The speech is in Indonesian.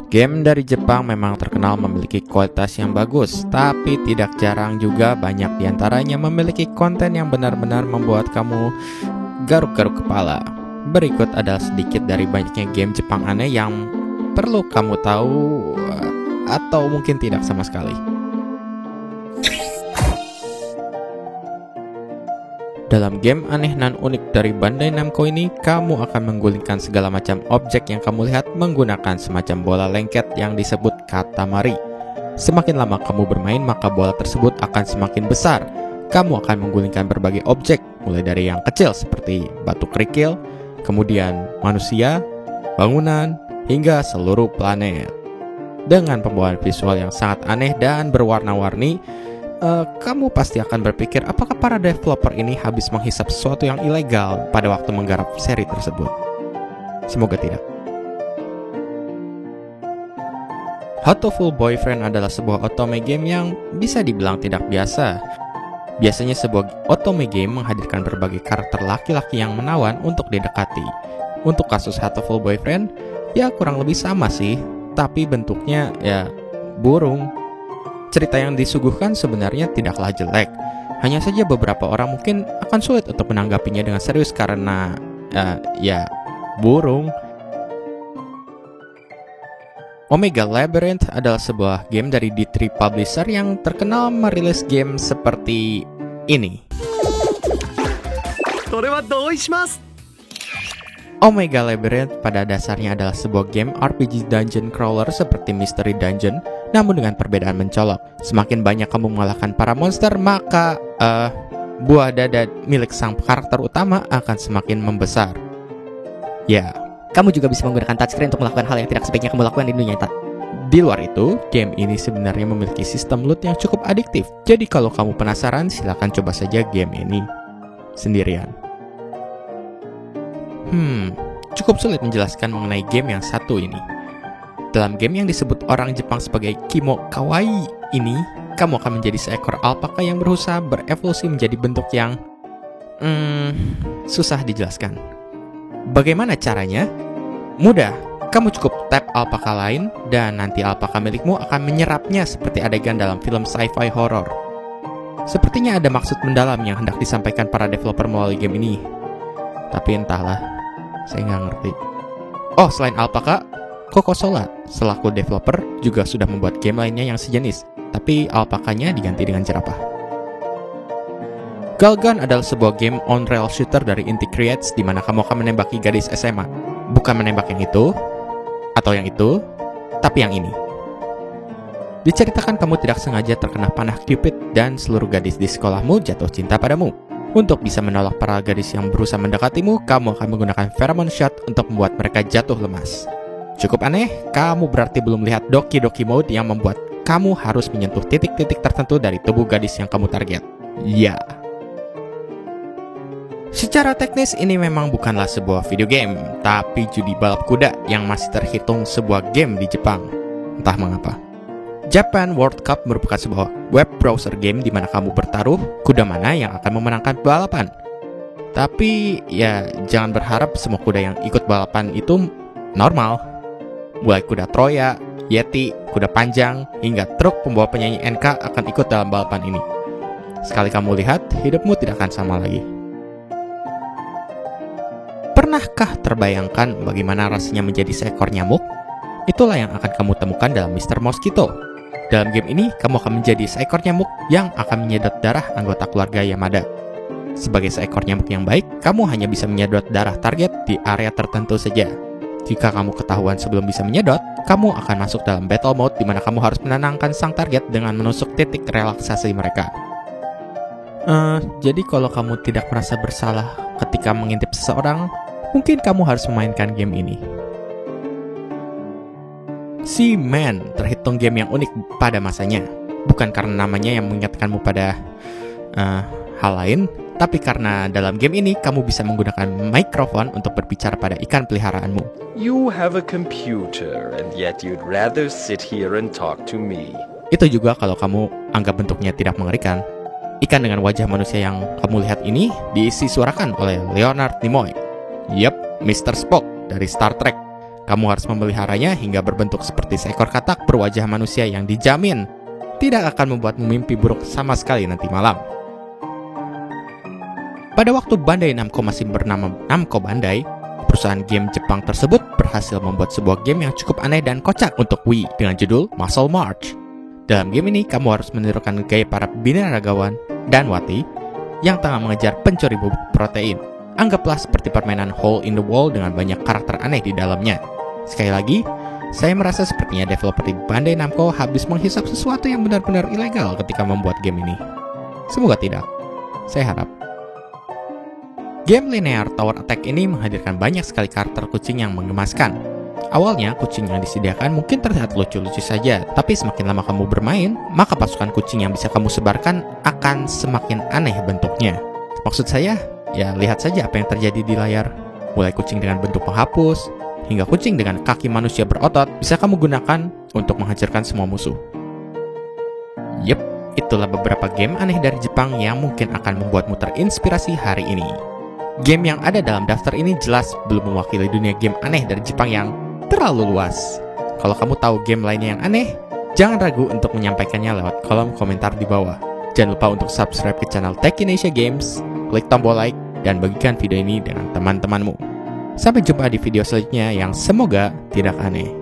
Game dari Jepang memang terkenal memiliki kualitas yang bagus, tapi tidak jarang juga banyak diantaranya memiliki konten yang benar-benar membuat kamu garuk-garuk kepala. Berikut adalah sedikit dari banyaknya game Jepang aneh yang perlu kamu tahu atau mungkin tidak sama sekali. Dalam game aneh dan unik dari Bandai Namco ini, kamu akan menggulingkan segala macam objek yang kamu lihat menggunakan semacam bola lengket yang disebut katamari. Semakin lama kamu bermain, maka bola tersebut akan semakin besar. Kamu akan menggulingkan berbagai objek, mulai dari yang kecil seperti batu kerikil, kemudian manusia, bangunan, hingga seluruh planet. Dengan pembawaan visual yang sangat aneh dan berwarna-warni, kamu pasti akan berpikir apakah para developer ini habis menghisap sesuatu yang ilegal pada waktu menggarap seri tersebut. Semoga tidak. Hatoful Boyfriend adalah sebuah otome game yang bisa dibilang tidak biasa. Biasanya sebuah otome game menghadirkan berbagai karakter laki-laki yang menawan untuk didekati. Untuk kasus Hatoful Boyfriend, ya kurang lebih sama sih, tapi bentuknya ya burung. Cerita yang disuguhkan sebenarnya tidaklah jelek. Hanya saja beberapa orang mungkin akan sulit untuk menanggapinya dengan serius karena ya burung. Omega Labyrinth adalah sebuah game dari D3 Publisher yang terkenal merilis game seperti ini. Omega Labyrinth pada dasarnya adalah sebuah game RPG dungeon crawler seperti Mystery Dungeon, namun dengan perbedaan mencolok. Semakin banyak kamu mengalahkan para monster, maka buah dada milik sang karakter utama akan semakin membesar. Ya, kamu juga bisa menggunakan touchscreen untuk melakukan hal yang tidak sebaiknya kamu lakukan di dunia nyata. Di luar itu, game ini sebenarnya memiliki sistem loot yang cukup adiktif. Jadi kalau kamu penasaran, silakan coba saja game ini sendirian. Cukup sulit menjelaskan mengenai game yang satu ini. Dalam game yang disebut orang Jepang sebagai Kimo Kawaii ini, kamu akan menjadi seekor alpaka yang berusaha berevolusi menjadi bentuk yang susah dijelaskan. Bagaimana caranya? Mudah, kamu cukup tap alpaka lain dan nanti alpaka milikmu akan menyerapnya seperti adegan dalam film sci-fi horror. Sepertinya ada maksud mendalam yang hendak disampaikan para developer melalui game ini. Tapi entahlah, saya nggak ngerti. Oh, selain alpaka, Cocosola selaku developer juga sudah membuat game lainnya yang sejenis, tapi alpakanya diganti dengan jerapah. Galgun adalah sebuah game on-rail shooter dari Inti Creates di mana kamu akan menembaki gadis SMA. Bukan menembak yang itu, atau yang itu, tapi yang ini. Diceritakan kamu tidak sengaja terkena panah Cupid dan seluruh gadis di sekolahmu jatuh cinta padamu. Untuk bisa menolak para gadis yang berusaha mendekatimu, kamu akan menggunakan pheromone shot untuk membuat mereka jatuh lemas. Cukup aneh, kamu berarti belum melihat Doki Doki Mode yang membuat kamu harus menyentuh titik-titik tertentu dari tubuh gadis yang kamu target. Ya. Secara teknis ini memang bukanlah sebuah video game, tapi judi balap kuda yang masih terhitung sebuah game di Jepang. Entah mengapa. Japan World Cup merupakan sebuah web browser game di mana kamu bertaruh kuda mana yang akan memenangkan balapan. Tapi ya jangan berharap semua kuda yang ikut balapan itu normal. Mulai kuda Troya, Yeti, kuda panjang, hingga truk pembawa penyanyi NK akan ikut dalam balapan ini. Sekali kamu lihat, hidupmu tidak akan sama lagi. Pernahkah terbayangkan bagaimana rasanya menjadi seekor nyamuk? Itulah yang akan kamu temukan dalam Mr. Mosquito. Dalam game ini, kamu akan menjadi seekor nyamuk yang akan menyedot darah anggota keluarga Yamada. Sebagai seekor nyamuk yang baik, kamu hanya bisa menyedot darah target di area tertentu saja. Jika kamu ketahuan sebelum bisa menyedot, kamu akan masuk dalam battle mode di mana kamu harus menenangkan sang target dengan menusuk titik relaksasi mereka. Jadi kalau kamu tidak merasa bersalah ketika mengintip seseorang, mungkin kamu harus memainkan game ini. Seaman terhitung game yang unik pada masanya, bukan karena namanya yang mengingatkanmu pada hal lain, tapi karena dalam game ini kamu bisa menggunakan mikrofon untuk berbicara pada ikan peliharaanmu. You have a computer and yet you'd rather sit here and talk to me. Itu juga kalau kamu anggap bentuknya tidak mengerikan. Ikan dengan wajah manusia yang kamu lihat ini diisi suarakan oleh Leonard Nimoy. Yep, Mr. Spock dari Star Trek. Kamu harus memeliharanya hingga berbentuk seperti seekor katak berwajah manusia yang dijamin tidak akan membuatmu mimpi buruk sama sekali nanti malam. Pada waktu Bandai Namco masih bernama Namco Bandai, perusahaan game Jepang tersebut berhasil membuat sebuah game yang cukup aneh dan kocak untuk Wii dengan judul Muscle March. Dalam game ini, kamu harus menirukan gaya para binaragawan dan wati yang tengah mengejar pencuri bubuk protein. Anggaplah seperti permainan Hole in the Wall dengan banyak karakter aneh di dalamnya. Sekali lagi, saya merasa sepertinya developer di Bandai Namco habis menghisap sesuatu yang benar-benar ilegal ketika membuat game ini. Semoga tidak. Saya harap. Game linear Tower Attack ini menghadirkan banyak sekali karakter kucing yang menggemaskan. Awalnya, kucing yang disediakan mungkin terlihat lucu-lucu saja, tapi semakin lama kamu bermain, maka pasukan kucing yang bisa kamu sebarkan akan semakin aneh bentuknya. Maksud saya, ya lihat saja apa yang terjadi di layar. Mulai kucing dengan bentuk penghapus, hingga kucing dengan kaki manusia berotot bisa kamu gunakan untuk menghancurkan semua musuh. Yep, itulah beberapa game aneh dari Jepang yang mungkin akan membuatmu terinspirasi hari ini. Game yang ada dalam daftar ini jelas belum mewakili dunia game aneh dari Jepang yang terlalu luas. Kalau kamu tahu game lainnya yang aneh, jangan ragu untuk menyampaikannya lewat kolom komentar di bawah. Jangan lupa untuk subscribe ke channel Techinesia Games, klik tombol like, dan bagikan video ini dengan teman-temanmu. Sampai jumpa di video selanjutnya yang semoga tidak aneh.